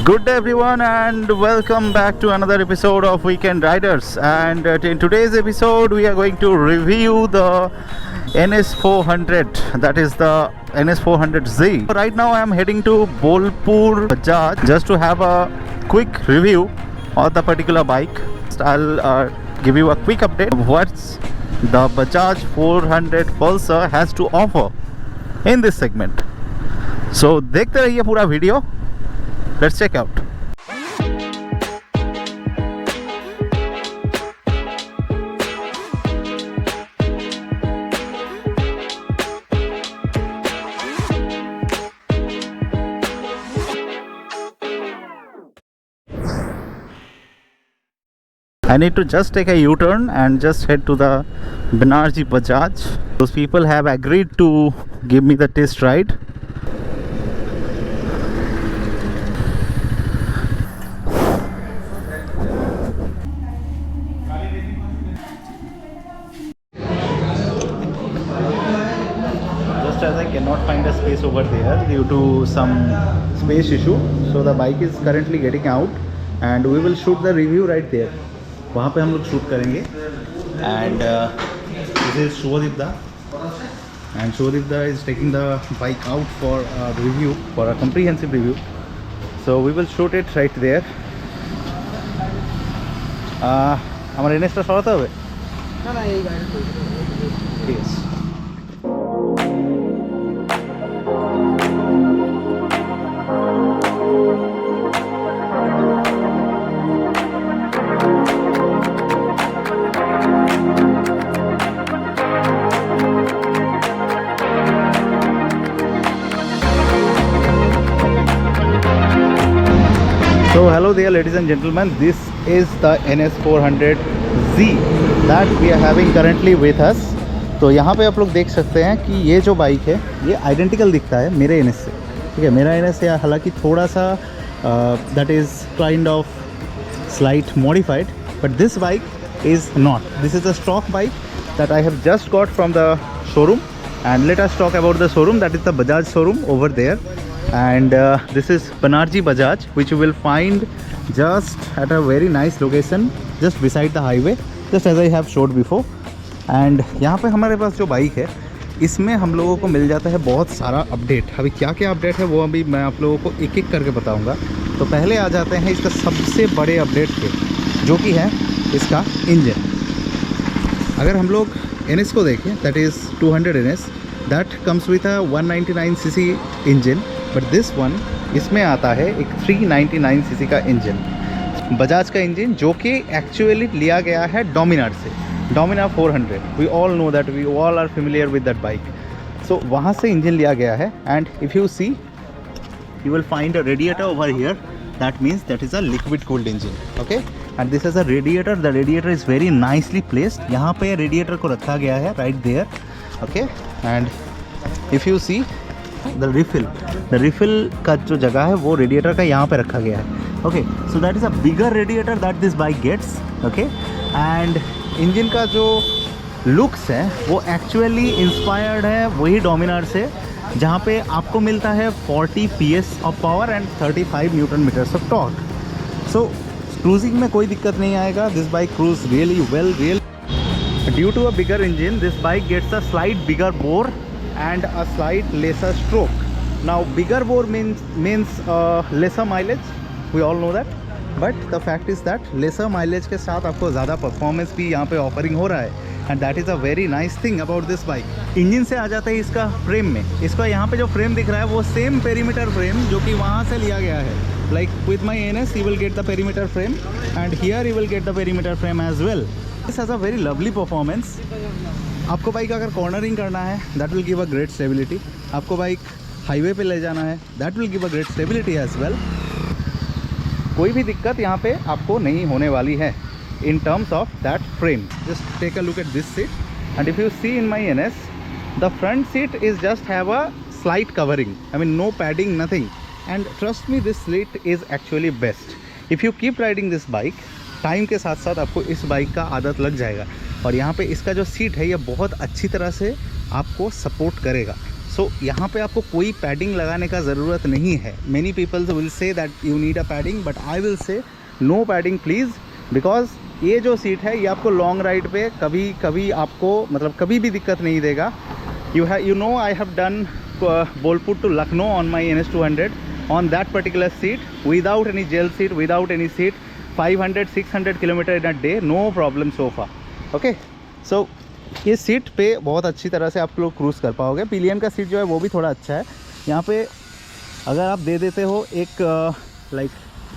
Good day everyone and welcome back to another episode of Weekend Riders, and in today's episode we are going to review the NS400, that is the NS400Z. Right now I am heading to Bolpur Bajaj just to have a quick review of the particular bike. I'll give you a quick update of what the Bajaj 400 Pulsar has to offer in this segment. So देखते रहिए पूरा video. Let's check out. I need to just take a U-turn and just head to the Banerjee Bajaj. Those people have agreed to give me the test ride. As I cannot find a space over there due to some space issue, so the bike is currently getting out and we will shoot the review right there. वहाँ पे हम लोग shoot करेंगे. And this is Shubhadeep Da, and Shubhadeep Da is taking the bike out for a review, for a comprehensive review. So we will shoot it right there. हमारे NS টা সরাতে হবে? না না এই গাড়ি ঠিক আছে. So hello there ladies and gentlemen, this is the NS400Z that we are having currently with us. तो यहाँ पे आप लोग देख सकते हैं कि ये जो बाइक है ये आइडेंटिकल दिखता है मेरे NS से. ठीक है, मेरा NS है हालांकि थोड़ा सा that is kind of slight modified, but this bike is not. This is a stock bike that I have just got from the showroom, and let us talk about the showroom. That is the Bajaj showroom over there. And this is Banerjee Bajaj, which you will find just at a very nice location just beside the highway, just as I have showed before. And यहाँ पे हमारे पास जो bike है इसमें हम लोगों को मिल जाता है बहुत सारा अपडेट. अभी क्या क्या अपडेट है वो अभी मैं आप लोगों को एक एक करके बताऊंगा. तो पहले आ जाते हैं इसका सबसे बड़े अपडेट पे, जो कि है इसका इंजन. अगर हम लोग NS को देखें, that is 200 NS, that comes with a 199 cc engine. But this one, इसमें आता है एक 399 cc का इंजन, बजाज का इंजन, जो कि एक्चुअली लिया गया है डोमिनार से. Dominar 400, we all know that, we all are familiar with that bike. So वहाँ से इंजन लिया गया है. And if you see, you will find a radiator over here. That means that is a liquid cooled engine. Okay, and this is a radiator. The radiator is very nicely placed. यहाँ पे radiator को रखा गया है right there. Okay, and if you see the refill का जो जगह है वो radiator का यहाँ पे रखा गया है. Okay, so that is a bigger radiator that this bike gets. Okay, and engine का जो looks है वो actually inspired है वही डोमिनार से, जहाँ पे आपको मिलता है 40 PS of power and 35 newton metres of torque. So cruising में कोई दिक्कत नहीं आएगा. This bike cruise really well. Due to a bigger engine, this bike gets a slight bigger bore and a slight lesser stroke. Now bigger bore means lesser mileage, we all know that, but the fact is that lesser mileage के साथ आपको ज़्यादा performance भी यहाँ पे offering हो रहा है. And that is a very nice thing about this bike. Engine से आ जाता है इसका फ्रेम में. इसका यहाँ पे जो फ्रेम दिख रहा है वो सेम पेरीमीटर फ्रेम जो कि वहाँ से लिया गया है. Like with my NS, you will get the perimeter frame, and here you will get the perimeter frame as well. This has a very lovely performance. आपको बाइक अगर कॉर्नरिंग करना है, that will give a great stability. आपको bike highway पे ले जाना है, that will give a great stability as well. कोई भी दिक्कत यहाँ पे आपको नहीं होने वाली है in terms of that frame. Just take a look at this seat, and if you see in my NS, the front seat is just have a slight covering. I mean no padding, nothing. And trust me, this seat is actually best. If you keep riding this bike, time के साथ साथ आपको इस bike का आदत लग जाएगा. और यहाँ पे इसका जो सीट है ये बहुत अच्छी तरह से आपको सपोर्ट करेगा. सो यहाँ पे आपको कोई पैडिंग लगाने का ज़रूरत नहीं है. Many peoples will say that you need a padding, but I will say no padding please, because ये जो सीट है ये आपको लॉन्ग राइड पे कभी आपको मतलब कभी भी दिक्कत नहीं देगा. You know I have done Bolpur to Lucknow on my NS200 on that particular seat without any gel seat, without any seat, 500-600 kilometer in a day, no problem so far. Okay, so ये seat पे बहुत अच्छी तरह से आप लोग cruise कर पाओगे. पिलियन का सीट जो है वो भी थोड़ा अच्छा है. यहाँ पे अगर आप दे देते हो एक like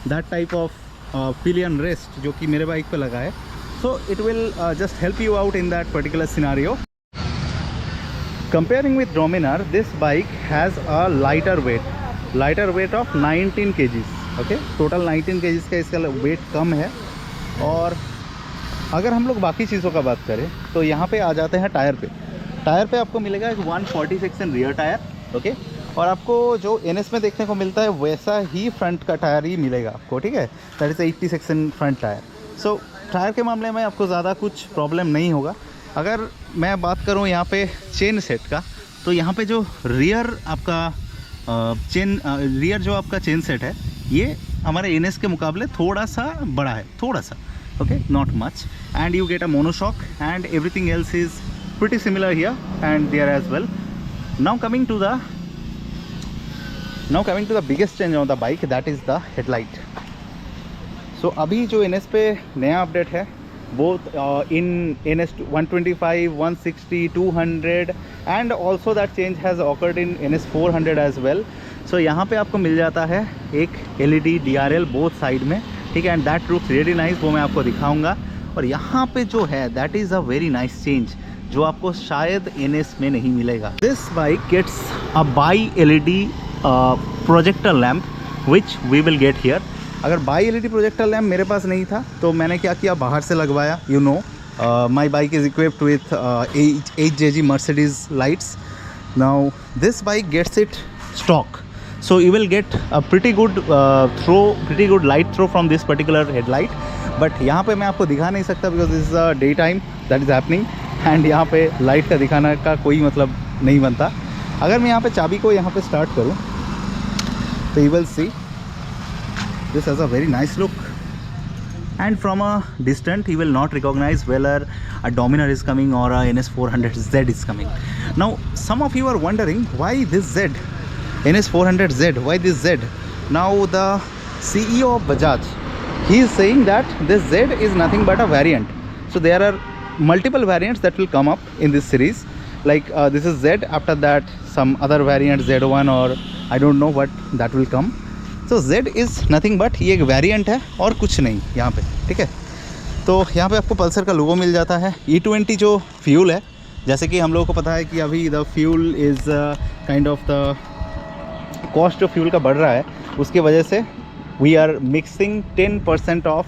that type of pillion rest जो कि मेरे बाइक पे लगा है, so it will just help you out in that particular scenario. Comparing with Dominar, this bike has a lighter weight of 19 kgs. Okay, total 19 kgs का इसका weight कम है. और अगर हम लोग बाकी चीज़ों का बात करें तो यहाँ पे आ जाते हैं टायर पे आपको मिलेगा एक 140 सेक्शन रियर टायर. ओके, और आपको जो NS में देखने को मिलता है वैसा ही फ्रंट का टायर ही मिलेगा आपको. ठीक है, that is 80 section front tyre. So tyre के मामले में आपको ज़्यादा कुछ प्रॉब्लम नहीं होगा. अगर मैं बात करूं यहाँ पे चेन सेट का, तो यहाँ पे जो रियर आपका रियर जो आपका चेन सेट है ये हमारे NS के मुकाबले थोड़ा सा बड़ा है, थोड़ा सा. Okay, not much. And you get a monoshock and everything else is pretty similar here and there as well. Now coming to the biggest change on the bike, that is the headlight. So अभी जो NS पे नया update है both in NS 125, 160, 200 and also that change has occurred in NS 400 as well. So यहाँ पे आपको मिल जाता है एक LED DRL both साइड में. ठीक है, and that looks really nice, वो मैं आपको दिखाऊंगा. और यहाँ पे जो है that is a very nice change जो आपको शायद NS में नहीं मिलेगा. This bike gets a bi LED projector lamp which we will get here. अगर बाई LED प्रोजेक्टर लैम्प मेरे पास नहीं था तो मैंने क्या किया, बाहर से लगवाया. You know my bike is equipped with 8JG Mercedes lights. Now this bike gets it stock, so you will get a pretty good light throw from this particular headlight. But यहाँ पे मैं आपको दिखा नहीं सकता because this is a day time that is happening and यहाँ पे light का दिखाने का कोई मतलब नहीं बनता. अगर मैं यहाँ पे चाबी को यहाँ पे स्टार्ट करूँ तो you will see this has a very nice look, and from a distance you will not recognize whether a Dominar is coming or a NS 400Z is coming. Now some of you are wondering why this Z, NS 400Z, why this Z? Now the CEO of Bajaj, he is saying that this Z is nothing but a variant. So there are multiple variants that will come up in this series, like this is Z, after that some other variant Z1 or I don't know what that will come. तो Z is nothing but ये एक variant है और कुछ नहीं यहाँ पे. ठीक है, तो यहाँ पे आपको पल्सर का लोगो मिल जाता है. E20 जो फ्यूल है, जैसे कि हम लोगों को पता है कि अभी the fuel is kind of the cost जो फ्यूल का बढ़ रहा है उसकी वजह से we are mixing 10% of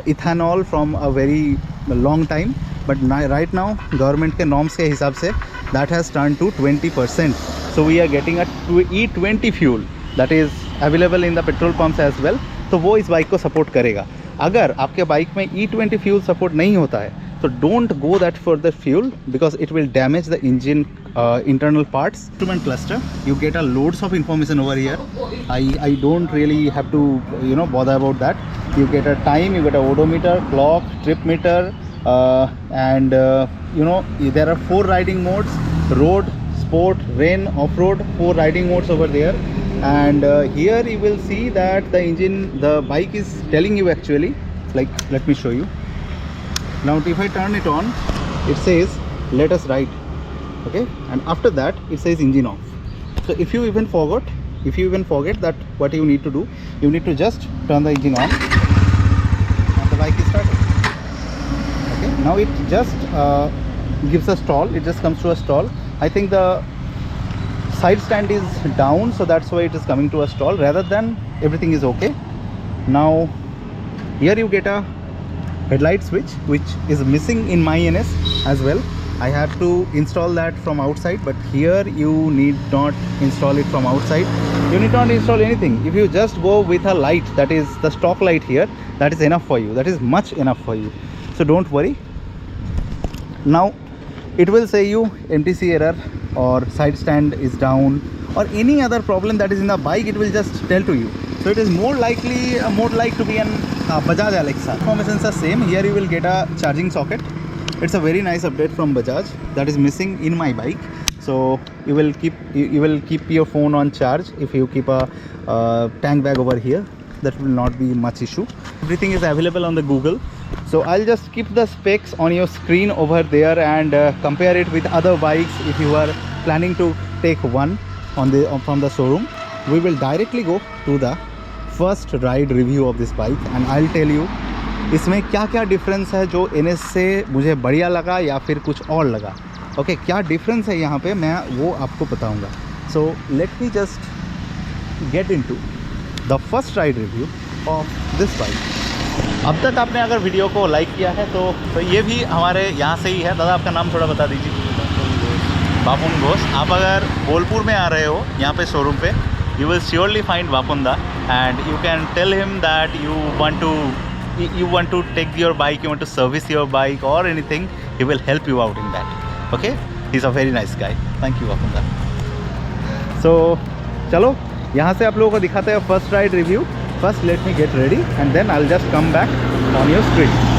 ethanol from a very long time. But right now government के नॉर्म्स के हिसाब से that has turn to 20%. So we are getting a E20 fuel that is available in the petrol pumps as well. तो वो इस bike को support करेगा. अगर आपके बाइक में E20 फ्यूल सपोर्ट नहीं होता है तो don't go that for the fuel because it will damage the engine internal parts. Instrument cluster, you get a loads of information over here. I don't really have to bother about that. You get a time, you get a odometer, clock, trip meter, and there are 4 riding modes: road, sport, rain, off-road. 4 riding modes over there. And here you will see that the bike is telling you actually, like, let me show you. Now if I turn it on, it says let us ride. Okay, and after that it says engine off. So if you even forget that, what you need to do, you need to just turn the engine on and the bike is started. Okay, now it just gives a stall. It just comes to a stall. I think the side stand is down, so that's why it is coming to a stall, rather than everything is okay. Now here you get a headlight switch which is missing in my NS as well. I had to install that from outside, but here you need not install it from outside. You need not install anything. If you just go with a light, that is the stock light here, that is enough for you. That is much enough for you. So don't worry. Now it will say you MTC error or side stand is down, or any other problem that is in the bike, it will just tell to you. So it is more likely, more like to be an Bajaj Alexa. Informations are same. Here you will get a charging socket. It's a very nice update from Bajaj that is missing in my bike. So you will keep your phone on charge if you keep a tank bag over here. That will not be much issue. Everything is available on the Google. So I'll just keep the specs on your screen over there and compare it with other bikes. If you are planning to take one from the showroom, we will directly go to the first ride review of this bike and I'll tell you इसमें क्या क्या difference है जो NS से मुझे बढ़िया लगा या फिर कुछ और लगा. ओके, क्या डिफरेंस है यहाँ पे मैं वो आपको बताऊँगा. So let me just get into the first ride review of this bike. अब तक आपने अगर वीडियो को लाइक किया है तो ये भी हमारे यहाँ से ही है. दादा आपका नाम थोड़ा बता दीजिए. बापुन घोष. आप अगर बोलपुर में आ रहे हो यहाँ पे शोरूम पे, you will surely find Vapunda and you can tell him that you want to take your bike, you want to service your bike or anything. He will help you out in that. Okay, he's a very nice guy. Thank you Vapunda. So चलो यहाँ से आप लोगों को दिखाते हैं first ride review. First let me get ready and then I'll just come back on your screen.